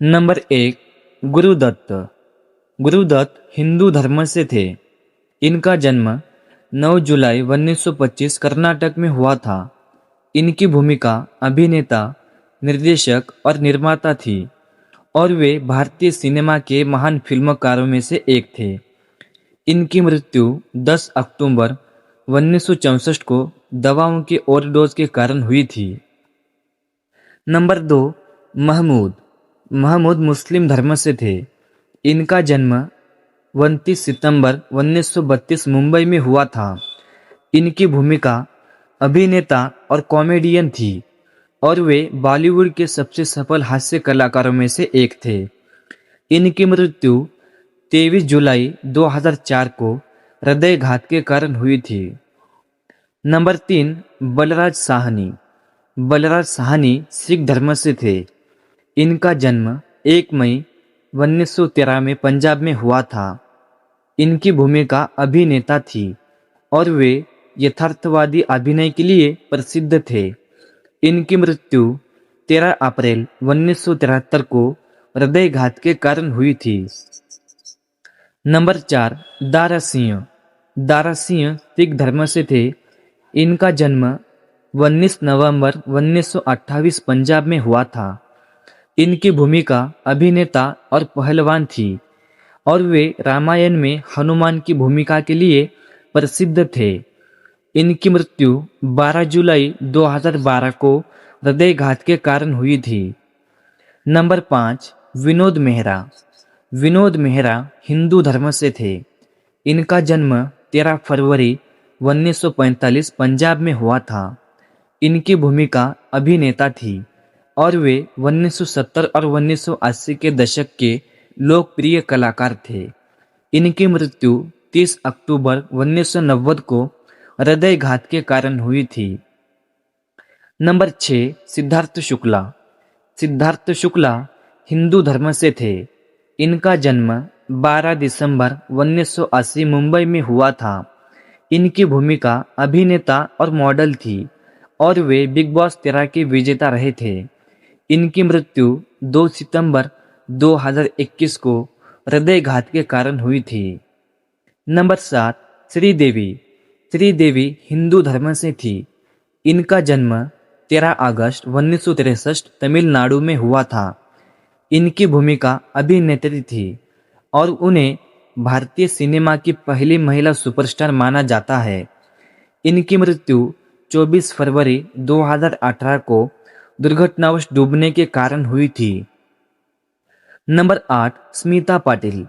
Number एक, गुरुदत्त। गुरुदत्त हिंदू धर्म से थे। इनका जन्म 9 जुलाई 1925 कर्नाटक में हुआ था। इनकी भूमिका अभिनेता, निर्देशक और निर्माता थी और वे भारतीय सिनेमा के महान फिल्मकारों में से एक थे। इनकी मृत्यु 10 अक्टूबर 1964 को दवाओं के ओवरडोज के कारण हुई थी। नंबर दो, महमूद। महमूद मुस्लिम धर्म से थे। इनका जन्म 29 सितंबर 1932 मुंबई में हुआ था। इनकी भूमिका अभिनेता और कॉमेडियन थी और वे बॉलीवुड के सबसे सफल हास्य कलाकारों में से एक थे। इनकी मृत्यु 23 जुलाई 2004 को हृदयघात के कारण हुई थी। नंबर तीन, बलराज साहनी। बलराज साहनी सिख धर्म से थे। इनका जन्म 1 मई 1913 में पंजाब में हुआ था। इनकी भूमिका अभिनेता थी और वे यथार्थवादी अभिनय के लिए प्रसिद्ध थे। इनकी मृत्यु 13 अप्रैल 1973 को हृदयघात के कारण हुई थी। नंबर चार, दारा सिंह। दारा सिंह सिख धर्म से थे। इनका जन्म 19 नवंबर 1928 पंजाब में हुआ था। इनकी भूमिका अभिनेता और पहलवान थी और वे रामायण में हनुमान की भूमिका के लिए प्रसिद्ध थे। इनकी मृत्यु 12 जुलाई 2012 को हृदयघात के कारण हुई थी। नंबर पाँच, विनोद मेहरा। विनोद मेहरा हिंदू धर्म से थे। इनका जन्म 13 फरवरी 1945 पंजाब में हुआ था। इनकी भूमिका अभिनेता थी और वे 1970 और 1980 के दशक के लोकप्रिय कलाकार थे। इनकी मृत्यु 30 अक्टूबर 1990 को हृदयघात के कारण हुई थी। नंबर 6, सिद्धार्थ शुक्ला। सिद्धार्थ शुक्ला हिंदू धर्म से थे। इनका जन्म 12 दिसंबर 1980 मुंबई में हुआ था। इनकी भूमिका अभिनेता और मॉडल थी और वे बिग बॉस 13 के विजेता रहे थे। इनकी मृत्यु 2 सितंबर 2021 को हृदयघात के कारण हुई थी। नंबर 7, श्रीदेवी। श्रीदेवी हिंदू धर्म से थी। इनका जन्म 13 अगस्त 1963 तमिलनाडु में हुआ था। इनकी भूमिका अभिनेत्री थी और उन्हें भारतीय सिनेमा की पहली महिला सुपरस्टार माना जाता है। इनकी मृत्यु 24 फरवरी 2018 को दुर्घटनावश डूबने के कारण हुई थी। नंबर 8, स्मिता पाटिल।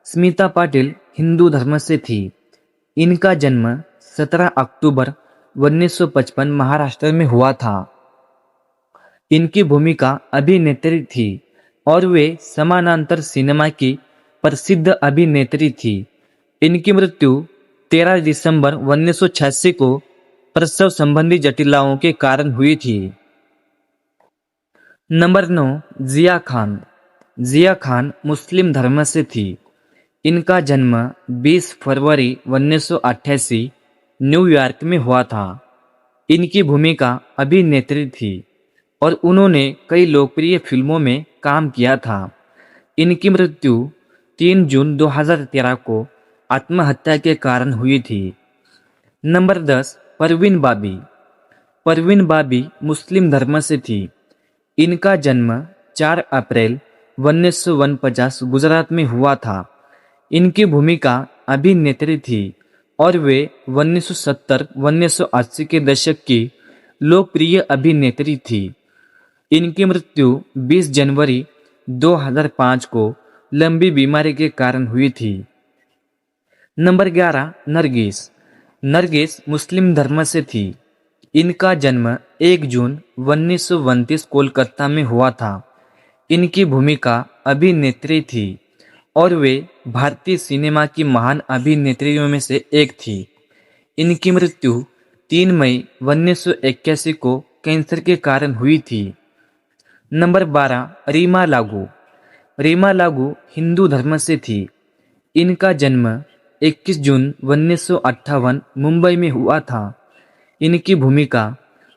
स्मिता पाटिल हिंदू धर्म से थी। इनका जन्म 17 अक्टूबर 1955 महाराष्ट्र में हुआ था। इनकी भूमिका अभिनेत्री थी और वे समानांतर सिनेमा की प्रसिद्ध अभिनेत्री थी। इनकी मृत्यु 13 दिसंबर 1986 को प्रसव संबंधी जटिलताओं के कारण हुई थी। नंबर 9, जिया खान। जिया खान मुस्लिम धर्म से थी। इनका जन्म 20 फरवरी 1988 न्यूयॉर्क में हुआ था। इनकी भूमिका अभिनेत्री थी और उन्होंने कई लोकप्रिय फिल्मों में काम किया था। इनकी मृत्यु 3 जून 2013 को आत्महत्या के कारण हुई थी। नंबर 10, परवीन बाबी। परवीन बाबी मुस्लिम धर्म से थी। इनका जन्म 4 अप्रैल 1949 गुजरात में हुआ था। इनकी भूमिका अभिनेत्री थी और वे 1970-1980 के दशक की लोकप्रिय अभिनेत्री थी। इनकी मृत्यु 20 जनवरी 2005 को लंबी बीमारी के कारण हुई थी। नंबर 11, नरगिस। नरगिस मुस्लिम धर्म से थी। इनका जन्म 1 जून 1929 कोलकाता में हुआ था। इनकी भूमिका अभिनेत्री थी और वे भारतीय सिनेमा की महान अभिनेत्रियों में से एक थी। इनकी मृत्यु 3 मई 1981 को कैंसर के कारण हुई थी। नंबर 12, रीमा लागू। रीमा लागू हिंदू धर्म से थी। इनका जन्म 21 जून 1958 मुंबई में हुआ था। इनकी भूमिका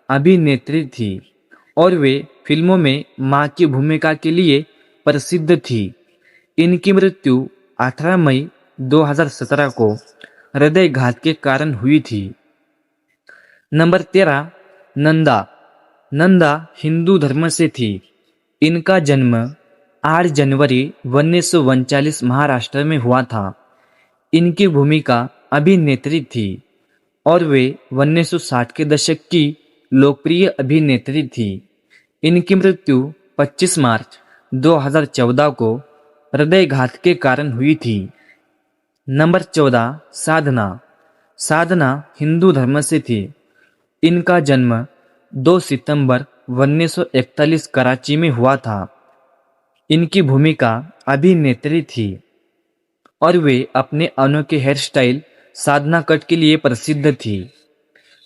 अभिनेत्री थी और वे फिल्मों में मां की भूमिका के लिए प्रसिद्ध थी। इनकी मृत्यु 18 मई 2017 को हृदयघात के कारण हुई थी। नंबर 13, नंदा। नंदा हिंदू धर्म से थी। इनका जन्म 8 जनवरी 1939 महाराष्ट्र में हुआ था। इनकी भूमिका अभिनेत्री थी और वे 1960 के दशक की लोकप्रिय अभिनेत्री थी। इनकी मृत्यु 25 मार्च 2014 को हृदयघात के कारण हुई थी। नंबर 14, साधना। साधना हिंदू धर्म से थी। इनका जन्म 2 सितंबर 1941 कराची में हुआ था। इनकी भूमिका अभिनेत्री थी और वे अपने अनोखे हेयर स्टाइल साधना कट के लिए प्रसिद्ध थी।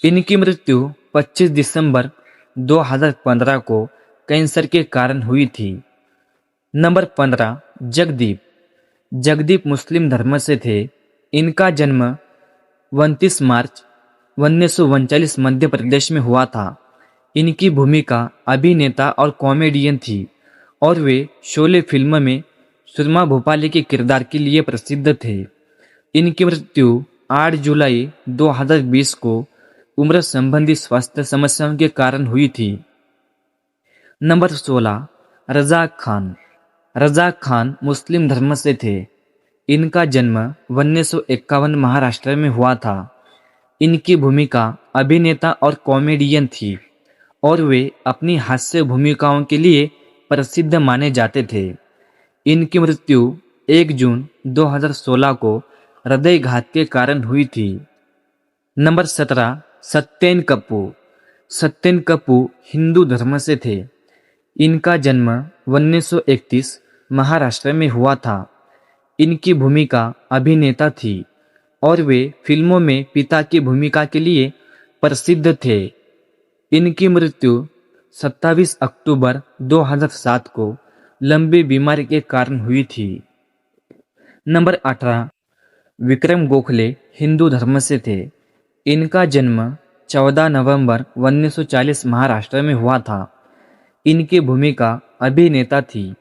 इनकी मृत्यु 25 दिसंबर 2015 को कैंसर के कारण हुई थी। नंबर 15, जगदीप। जगदीप मुस्लिम धर्म से थे। इनका जन्म 29 मार्च 1939 मध्य प्रदेश में हुआ था। इनकी भूमिका अभिनेता और कॉमेडियन थी और वे शोले फिल्म में सुरमा भोपाली के किरदार के लिए प्रसिद्ध थे। इनकी मृत्यु 8 जुलाई 2020 को उम्र संबंधी स्वास्थ्य समस्याओं के कारण हुई थी। नंबर 16, रज़ाक खान। रज़ाक खान मुस्लिम धर्म से थे। इनका जन्म 1951 महाराष्ट्र में हुआ था। इनकी भूमिका अभिनेता और कॉमेडियन थी और वे अपनी हास्य भूमिकाओं के लिए प्रसिद्ध माने जाते थे। इनकी मृत्यु 1 जून 2016 को हृदयघात के कारण हुई थी। नंबर 17, सत्येन कपूर। सत्येन कपूर हिंदू धर्म से थे। इनका जन्म 1931 महाराष्ट्र में हुआ था। इनकी भूमिका अभिनेता थी और वे फिल्मों में पिता की भूमिका के लिए प्रसिद्ध थे। इनकी मृत्यु 27 अक्टूबर 2007 को लंबी बीमारी के कारण हुई थी। नंबर 18, विक्रम गोखले हिंदू धर्म से थे। इनका जन्म 14 नवंबर 1940 महाराष्ट्र में हुआ था। इनकी भूमिका अभिनेता थी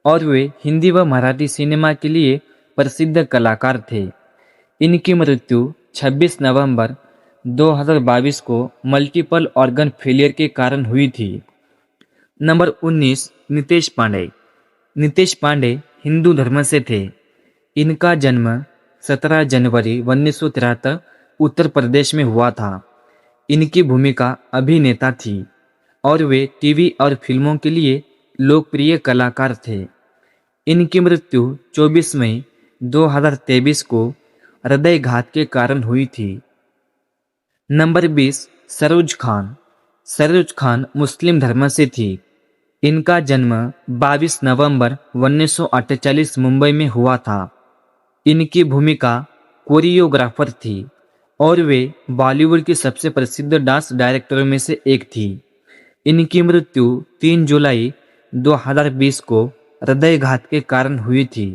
और वे हिंदी व मराठी सिनेमा के लिए प्रसिद्ध कलाकार थे। इनकी मृत्यु 26 नवंबर 2022 को मल्टीपल ऑर्गन फेलियर के कारण हुई थी। नंबर 19, नितेश पांडे। नितेश पांडे हिंदू धर्म से थे। इनका जन्म 17 जनवरी 1973 उत्तर प्रदेश में हुआ था। इनकी भूमिका अभिनेता थी और वे टीवी और फिल्मों के लिए लोकप्रिय कलाकार थे। इनकी मृत्यु 24 मई 2023 को हृदयघात के कारण हुई थी। नंबर 20, सरोज खान। सरोज खान मुस्लिम धर्म से थी। इनका जन्म 22 नवंबर 1948 मुंबई में हुआ था। इनकी भूमिका कोरियोग्राफर थी और वे बॉलीवुड की सबसे प्रसिद्ध डांस डायरेक्टरों में से एक थी। इनकी मृत्यु 3 जुलाई 2020 को हृदयघात के कारण हुई थी।